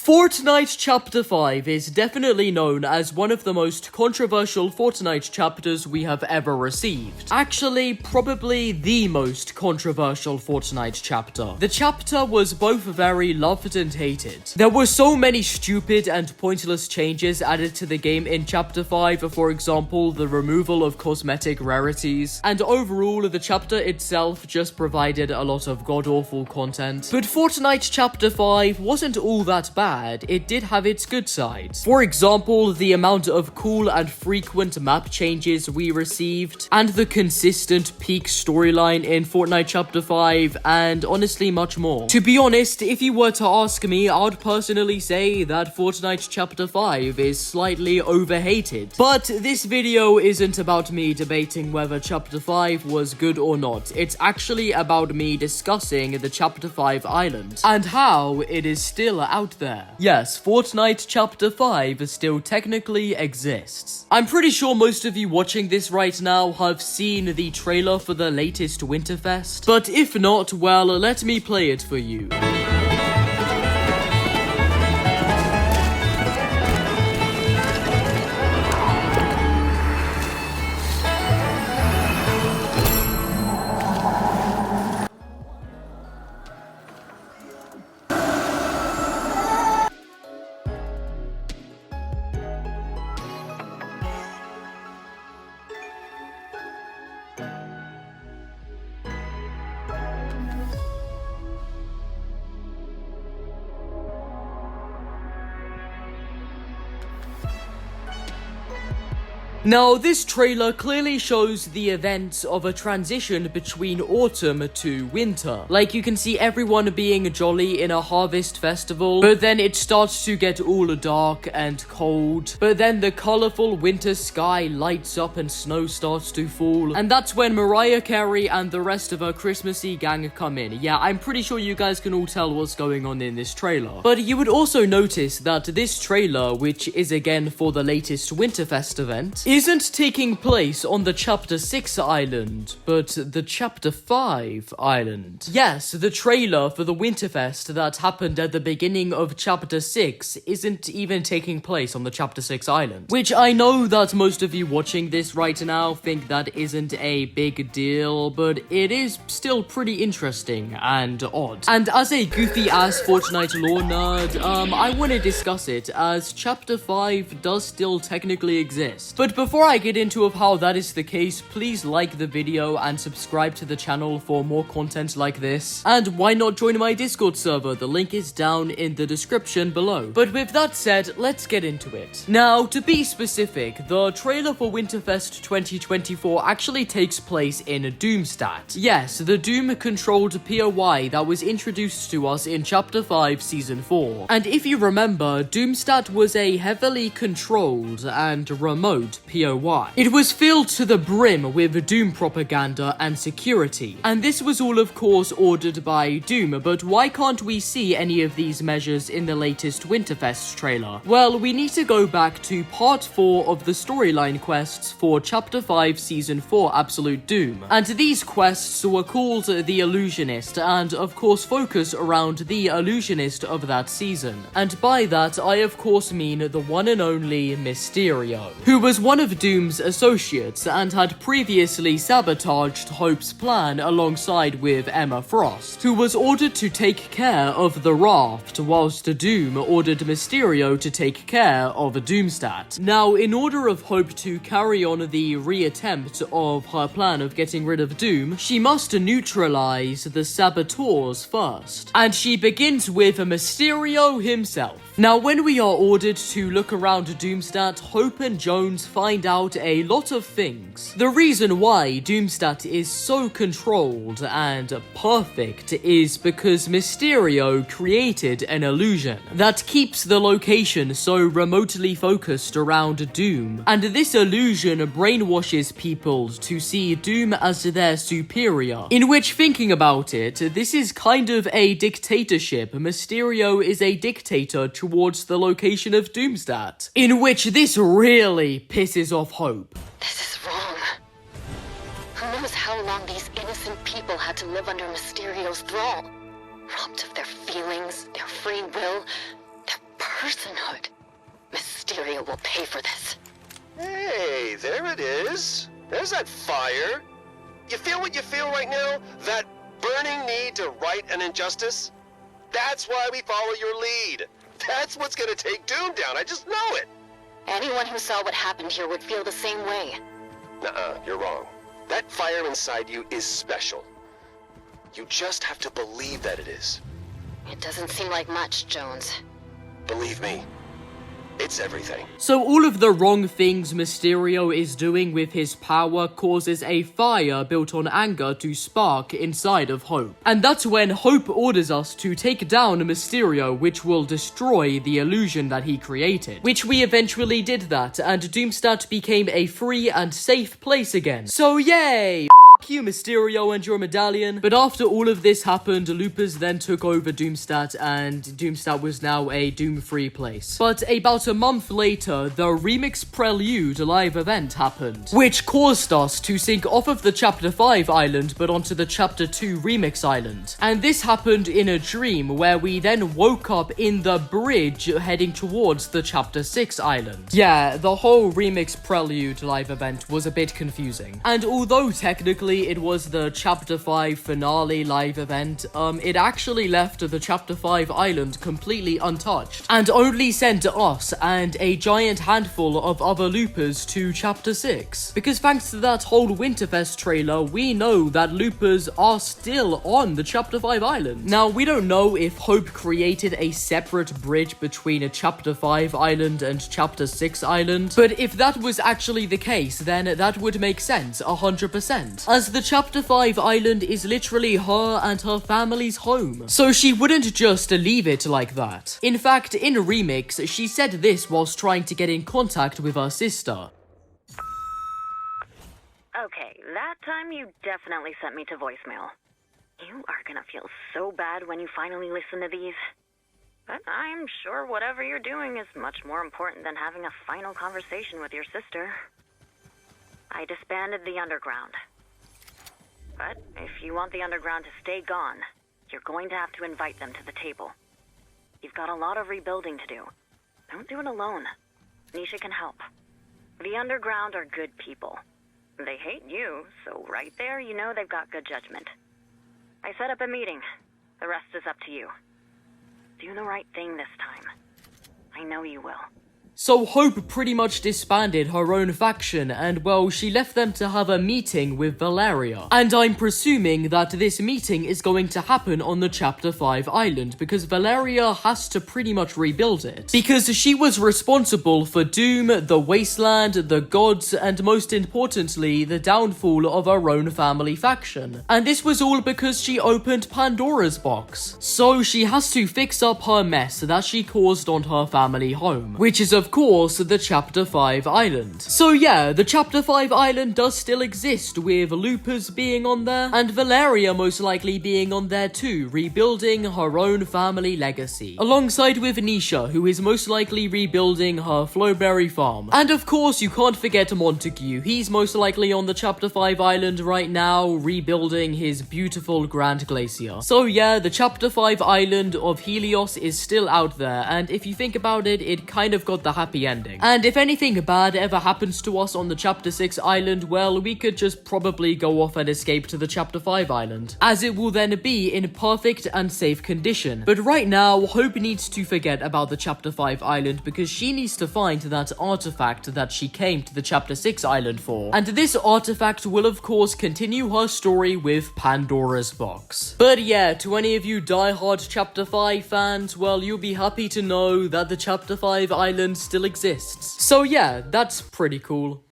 Fortnite Chapter 5 is definitely known as one of the most controversial Fortnite chapters we have ever received. Actually, probably the most controversial Fortnite chapter. The chapter was both very loved and hated. There were so many stupid and pointless changes added to the game in Chapter 5, for example, the removal of cosmetic rarities, and overall, the chapter itself just provided a lot of god-awful content. But Fortnite Chapter 5 wasn't all that bad. It did have its good sides. For example, the amount of cool and frequent map changes we received, and the consistent peak storyline in Fortnite Chapter 5, and honestly much more. To be honest, if you were to ask me, I would personally say that Fortnite Chapter 5 is slightly overhated. But this video isn't about me debating whether Chapter 5 was good or not. It's actually about me discussing the Chapter 5 island, and how it is still out there. Yes, Fortnite Chapter 5 still technically exists. I'm pretty sure most of you watching this right now have seen the trailer for the latest Winterfest, but if not, well, let me play it for you. Now, this trailer clearly shows the events of a transition between autumn to winter. Like, you can see everyone being jolly in a harvest festival, but then it starts to get all dark and cold. But then the colorful winter sky lights up and snow starts to fall. And that's when Mariah Carey and the rest of her Christmassy gang come in. Yeah, I'm pretty sure you guys can all tell what's going on in this trailer. But you would also notice that this trailer, which is again for the latest Winterfest event, isn't taking place on the Chapter 6 island, but the Chapter 5 island. Yes, the trailer for the Winterfest that happened at the beginning of Chapter 6 isn't even taking place on the Chapter 6 island. Which I know that most of you watching this right now think that isn't a big deal, but it is still pretty interesting and odd. And as a goofy-ass Fortnite lore nerd, I want to discuss it, as Chapter 5 does still technically exist. But before I get into how that is the case, please like the video and subscribe to the channel for more content like this. And why not join my Discord server? The link is down in the description below. But with that said, let's get into it. Now, to be specific, the trailer for Winterfest 2024 actually takes place in Doomstadt. Yes, the Doom-controlled POI that was introduced to us in Chapter 5 Season 4. And if you remember, Doomstadt was a heavily controlled and remote POI. It was filled to the brim with Doom propaganda and security. And this was all of course ordered by Doom, but why can't we see any of these measures in the latest Winterfest trailer? Well, we need to go back to part 4 of the storyline quests for Chapter 5 Season 4 Absolute Doom. And these quests were called The Illusionist, and of course focus around the Illusionist of that season. And by that, I of course mean the one and only Mysterio, who was one of Doom's associates and had previously sabotaged Hope's plan alongside with Emma Frost, who was ordered to take care of the raft, whilst Doom ordered Mysterio to take care of Doomstadt. Now, in order of Hope to carry on the reattempt of her plan of getting rid of Doom, she must neutralize the saboteurs first, and she begins with Mysterio himself. Now, when we are ordered to look around Doomstadt, Hope and Jones find out a lot of things. The reason why Doomstadt is so controlled and perfect is because Mysterio created an illusion that keeps the location so remotely focused around Doom, and this illusion brainwashes people to see Doom as their superior, in which, thinking about it, this is kind of a dictatorship. Mysterio is a dictator towards the location of Doomstadt, in which this really pisses off Hope. This is wrong. Who knows how long these innocent people had to live under Mysterio's thrall? Robbed of their feelings, their free will, their personhood. Mysterio will pay for this. Hey, there it is. There's that fire. You feel what you feel right now? That burning need to right an injustice? That's why we follow your lead. That's what's gonna take Doom down. I just know it. Anyone who saw what happened here would feel the same way. Nuh-uh, you're wrong. That fire inside you is special. You just have to believe that it is. It doesn't seem like much, Jones. Believe me, it's everything. So all of the wrong things Mysterio is doing with his power causes a fire built on anger to spark inside of Hope. And that's when Hope orders us to take down Mysterio, which will destroy the illusion that he created. Which we eventually did that, and Doomstadt became a free and safe place again. So yay! F you, Mysterio, and your medallion. But after all of this happened, Loopers then took over Doomstadt, and Doomstadt was now a doom-free place. But about a month later, the Remix Prelude live event happened, which caused us to sync off of the Chapter 5 island, but onto the Chapter 2 Remix island. And this happened in a dream, where we then woke up in the bridge heading towards the Chapter 6 island. Yeah, the whole Remix Prelude live event was a bit confusing. And although technically it was the Chapter 5 finale live event, it actually left the Chapter 5 island completely untouched, and only sent us and a giant handful of other loopers to Chapter 6. Because thanks to that whole Winterfest trailer, we know that loopers are still on the Chapter 5 island. Now, we don't know if Hope created a separate bridge between a Chapter 5 island and Chapter 6 island, but if that was actually the case, then that would make sense 100%. As the Chapter 5 island is literally her and her family's home, so she wouldn't just leave it like that. In fact, in Remix, she said this whilst trying to get in contact with her sister. Okay, that time you definitely sent me to voicemail. You are gonna feel so bad when you finally listen to these. But I'm sure whatever you're doing is much more important than having a final conversation with your sister. I disbanded the Underground. But if you want the Underground to stay gone, you're going to have to invite them to the table. You've got a lot of rebuilding to do. Don't do it alone. Nisha can help. The Underground are good people. They hate you, so right there you know they've got good judgment. I set up a meeting. The rest is up to you. Do the right thing this time. I know you will. So Hope pretty much disbanded her own faction, and well, she left them to have a meeting with Valeria. And I'm presuming that this meeting is going to happen on the Chapter 5 island, because Valeria has to pretty much rebuild it. Because she was responsible for Doom, the Wasteland, the Gods, and most importantly, the downfall of her own family faction. And this was all because she opened Pandora's box. So she has to fix up her mess that she caused on her family home, which is of course the Chapter 5 island. So yeah, the Chapter 5 island does still exist, with Loopers being on there, and Valeria most likely being on there too, rebuilding her own family legacy. Alongside with Nisha, who is most likely rebuilding her Flowberry farm. And of course, you can't forget Montague. He's most likely on the Chapter 5 island right now, rebuilding his beautiful Grand Glacier. So yeah, the Chapter 5 island of Helios is still out there, and if you think about it, it kind of got the happy ending. And if anything bad ever happens to us on the Chapter 6 island, well, we could just probably go off and escape to the Chapter 5 island, as it will then be in perfect and safe condition. But right now, Hope needs to forget about the Chapter 5 island, because she needs to find that artifact that she came to the Chapter 6 island for. And this artifact will of course continue her story with Pandora's box. But yeah, to any of you diehard Chapter 5 fans, well, you'll be happy to know that the Chapter 5 island still exists. So yeah, that's pretty cool.